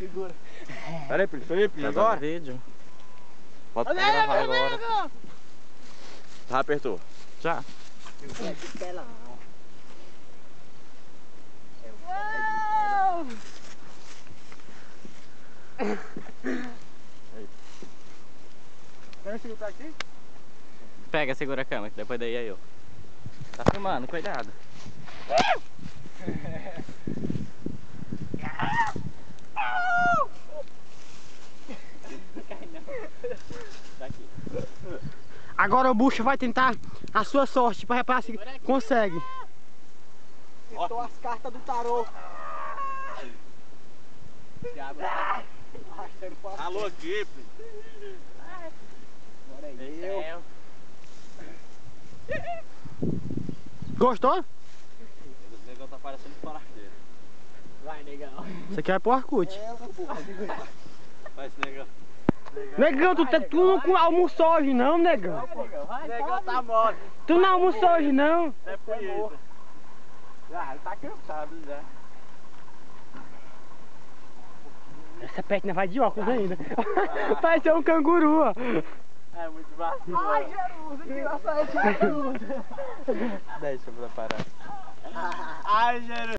Segura. Pera aí, Felipe, agora? Vídeo. Bota pra gravar agora. Já apertou. Já. Quer segurar aqui? Pega, segura a câmera, que depois daí é eu. Tá filmando, cuidado. Agora o bucho vai tentar a sua sorte pra reparar se consegue. Acertou as cartas do tarô. Alô, aqui, Bora aí. Eu. Gostou? O negão tá parecendo paraqueiro. Vai, negão. Isso aqui é pro Orkut. Vai, esse negão. Negão, tu não almoçou hoje não, negão? O negão tá morto. Tu não almoçou hoje não? É por isso. Ah, ele tá cansado já. Essa perna vai de óculos ainda. Parece um canguru, ó. É muito vacilo. Ai, Jesus, que engraçado. Deixa eu preparar. Ai, Jesus.